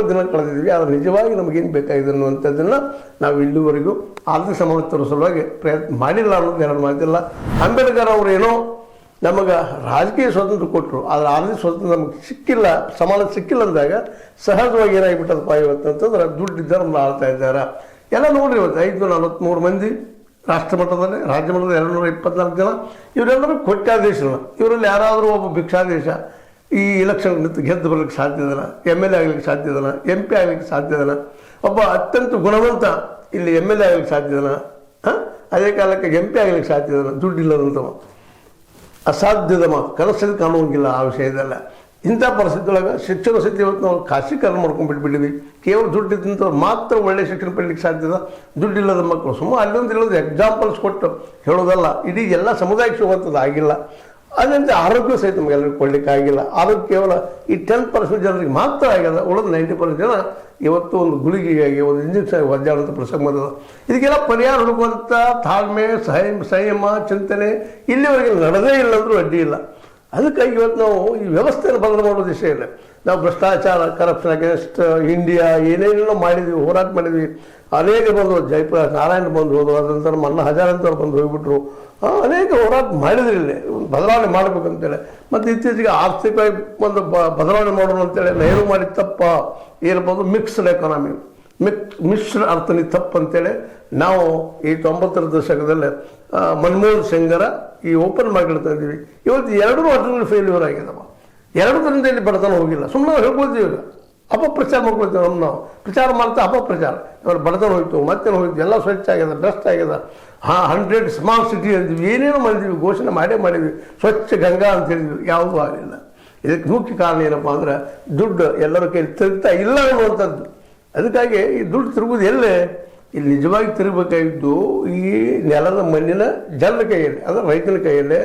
ದಿನ ಕಳೆದಿದ್ವಿ. ಆದರೆ ನಿಜವಾಗಿ ನಮಗೇನು ಬೇಕಾಗಿದೆ ಅನ್ನುವಂಥದ್ದನ್ನು ನಾವು ಇಲ್ಲಿವರೆಗೂ ಆರ್ಥಿಕ ಸಮಾನತೆಯ ಸಲುವಾಗಿ ಪ್ರಯತ್ನ ಮಾಡಿಲ್ಲ ಅನ್ನೋದು ಎರಡು ಮಾತಿಲ್ಲ. ಅಂಬೇಡ್ಕರ್ ಅವರು ಏನೋ ನಮಗೆ ರಾಜಕೀಯ ಸ್ವಾತಂತ್ರ್ಯ ಕೊಟ್ಟರು, ಆದರೆ ಆರ್ಥಿಕ ಸ್ವಾತಂತ್ರ್ಯ ನಮಗೆ ಸಿಕ್ಕಿಲ್ಲ, ಸಮಾನತೆ ಸಿಕ್ಕಿಲ್ಲ ಅಂದಾಗ ಸಹಜವಾಗಿ ಏನಾಗಿಬಿಟ್ಟದಪ್ಪ ಇವತ್ತು ಅಂತಂದ್ರೆ ದುಡ್ಡಿದ್ದಾರೆ ನಮ್ಮನ್ನು ಆಳ್ತಾ ಇದ್ದಾರೆ. ಎಲ್ಲ ನೋಡಿರಿ, ಇವತ್ತು 543 ಮಂದಿ ರಾಷ್ಟ್ರ ಮಟ್ಟದಲ್ಲಿ, ರಾಜ್ಯ ಮಟ್ಟದಲ್ಲಿ 224 ಜನ, ಇವರೆಲ್ಲರೂ ಕೋಟ್ಯಾಧೀಶರು. ಇವರಲ್ಲಿ ಯಾರಾದರೂ ಒಬ್ಬ ಭಿಕ್ಷಾಧೀಶ ಈ ಇಲೆಕ್ಷನ್ ನಿಂತು ಗೆದ್ದು ಬರಲಿಕ್ಕೆ ಸಾಧ್ಯ ಇದನ, MLA ಆಗಲಿಕ್ಕೆ ಸಾಧ್ಯ ಇದನ, MP ಆಗಲಿಕ್ಕೆ ಸಾಧ್ಯ ಇದನ, ಒಬ್ಬ ಅತ್ಯಂತ ಗುಣವಂತ ಇಲ್ಲಿ MLA ಆಗಲಿಕ್ಕೆ ಸಾಧ್ಯ ಇದನ, ಅದೇ ಕಾಲಕ್ಕೆ MP ಆಗಲಿಕ್ಕೆ ಸಾಧ್ಯ ಇದನ, ದುಡ್ಡಿಲ್ಲದಂಥವ. ಅಸಾಧ್ಯದ ಮಾತು, ಕನಸಲ್ಲಿ ಕಾಣುವಂಗಿಲ್ಲ ಆ ವಿಷಯದಲ್ಲ. ಇಂಥ ಪರಿಸ್ಥಿತಿಯೊಳಗೆ ಶಿಕ್ಷಣ ಸ್ಥಿತಿ ಇವತ್ತು ನಾವು ಖಾಸಗೀಕರಣ ಮಾಡ್ಕೊಂಡು ಬಿಟ್ಬಿಟ್ಟಿವಿ. ಕೇವಲ ದುಡ್ಡಿದ್ದಂಥವ್ರು ಮಾತ್ರ ಒಳ್ಳೆಯ ಶಿಕ್ಷಣ ಪಡೀಲಿಕ್ಕೆ ಸಾಧ್ಯದ, ದುಡ್ಡಿಲ್ಲದ ಮಕ್ಕಳು ಸುಮ್ಮನೆ ಅಲ್ಲೊಂದು ಇಲ್ಲೋದು ಎಕ್ಸಾಂಪಲ್ಸ್ ಕೊಟ್ಟು ಹೇಳೋದಲ್ಲ. ಇಡೀ ಎಲ್ಲ ಸಮುದಾಯಕ್ಕೆ ಸಿಗುವಂಥದ್ದು ಆಗಿಲ್ಲ. ಅದಂತೆ ಆರೋಗ್ಯ ಸಹಿತ ನಮಗೆಲ್ಲರಿಗೂ ಕೊಡಲಿಕ್ಕೆ ಆಗಿಲ್ಲ. ಆರೋಗ್ಯ ಕೇವಲ ಈ 10% ಜನರಿಗೆ ಮಾತ್ರ ಆಗ್ಯದ, ಉಳಿದ 90% ಜನ ಇವತ್ತು ಒಂದು ಗುಳಿಗೆಯಾಗಿ ಒಂದು ಇಂಜೆಕ್ಷನ್ ಒದ್ದಾಡುವಂಥ ಪ್ರಸಂಗ ಬಂದದ. ಇದಕ್ಕೆಲ್ಲ ಪರಿಹಾರ ಹುಡುಕುವಂಥ ತಾಳ್ಮೆ, ಸಂಯಮ, ಚಿಂತನೆ ಇಲ್ಲಿವರೆಗೆ ನಡೆದೇ ಇಲ್ಲ ಅಂದರೂ ಅಡ್ಡಿ ಇಲ್ಲ. ಅದಕ್ಕಾಗಿ ಇವತ್ತು ನಾವು ಈ ವ್ಯವಸ್ಥೆಯನ್ನು ಬದಲು ಮಾಡೋ ವಿಷಯ ಇಲ್ಲ. ನಾವು ಭ್ರಷ್ಟಾಚಾರ, ಕರಪ್ಷನ್ ಅಗೇನ್ಸ್ಟ್ ಇಂಡಿಯಾ ಏನೇನೆಲ್ಲ ಮಾಡಿದ್ವಿ, ಹೋರಾಟ ಮಾಡಿದ್ವಿ. ಅನೇಕ ಬಂದು ಜಯಪುರ ನಾರಾಯಣ ಬಂದು ಹೋದ್ರು, ಅದ ನಂತರ ಮನ್ನ ಹಜಾರ್ ಅಂತವ್ರು ಬಂದು ಹೋಗ್ಬಿಟ್ರು. ಅನೇಕ ಹೋರಾಟ ಮಾಡಿದ್ರಿಲ್ಲ ಬದಲಾವಣೆ ಮಾಡಬೇಕಂತೇಳಿ. ಮತ್ತು ಇತ್ತೀಚೆಗೆ ಆರ್ಥಿಕವಾಗಿ ಒಂದು ಬದಲಾವಣೆ ಮಾಡೋಣ ಅಂತೇಳಿ ನೆಹರು ಮಾಡಿದ ತಪ್ಪ ಏನಬೋದು, ಮಿಕ್ಸ್ಡ್ ಎಕಾನಮಿ, ಮಿಶ್ರ ಅರ್ಥನಿ ತಪ್ಪು ಅಂತೇಳಿ ನಾವು ಈ 90ರ ದಶಕದಲ್ಲಿ ಮನಮೋಹನ್ ಸಿಂಗರ ಈ ಓಪನ್ ಮಾರ್ಕೆಟ್ ತಂದಿದ್ವಿ. ಇವತ್ತು 2 ಅರ್ಥಗಳು ಫೇಲ್ಯೂರ್ ಆಗಿದ್ದಾವೆ. 2 ಇಲ್ಲಿ ಬಡತನ ಹೋಗಿಲ್ಲ. ಸುಮ್ಮನೆ ನಾವು ಹೇಳ್ಕೊಳ್ತೀವಿ, ಈಗ ಅಪಪ್ರಚಾರ ಮಾಡ್ಕೊಳ್ತೀವಿ. ನಾವು ಪ್ರಚಾರ ಮಾಡ್ತಾ ಅಪಪ್ರಚಾರ, ಇವಾಗ ಬಡತನ ಹೋಯ್ತು, ಮತ್ತೇನು ಹೋಯ್ತು, ಎಲ್ಲ ಸ್ವಚ್ಛ ಆಗ್ಯದ, ಬೆಸ್ಟ್ ಆಗ್ಯದ. 100 ಸ್ಮಾರ್ಟ್ ಸಿಟಿ ಅಂತೀವಿ, ಏನೇನೋ ಮಾಡಿದ್ವಿ, ಘೋಷಣೆ ಮಾಡಿದ್ವಿ, ಸ್ವಚ್ಛ ಗಂಗಾ ಅಂತ ಹೇಳಿದ್ವಿ, ಯಾವುದೂ ಆಗಲಿಲ್ಲ. ಇದಕ್ಕೆ ಮುಖ್ಯ ಕಾರಣ ಏನಪ್ಪ ಅಂದ್ರೆ ದುಡ್ಡು ಎಲ್ಲರ ಕೈಲಿ ತಿರುಗ್ತಾ ಇಲ್ಲ ಅನ್ನುವಂಥದ್ದು. ಅದಕ್ಕಾಗಿ ಈ ದುಡ್ಡು ತಿರುಗೋದು ಎಲ್ಲೇ, ಇಲ್ಲಿ ನಿಜವಾಗಿ ತಿರುಗಬೇಕಾಗಿದ್ದು ಈ ನೆಲದ ಮಣ್ಣಿನ ಜನರ ಕೈಯಲ್ಲಿ, ಅಂದರೆ ರೈತನ ಕೈಯಲ್ಲೇ,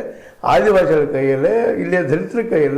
ಆದಿವಾಸಿಗಳ ಕೈಯಲ್ಲೇ, ಇಲ್ಲಿಯ ದಲಿತರ ಕೈಯಲ್ಲೇ.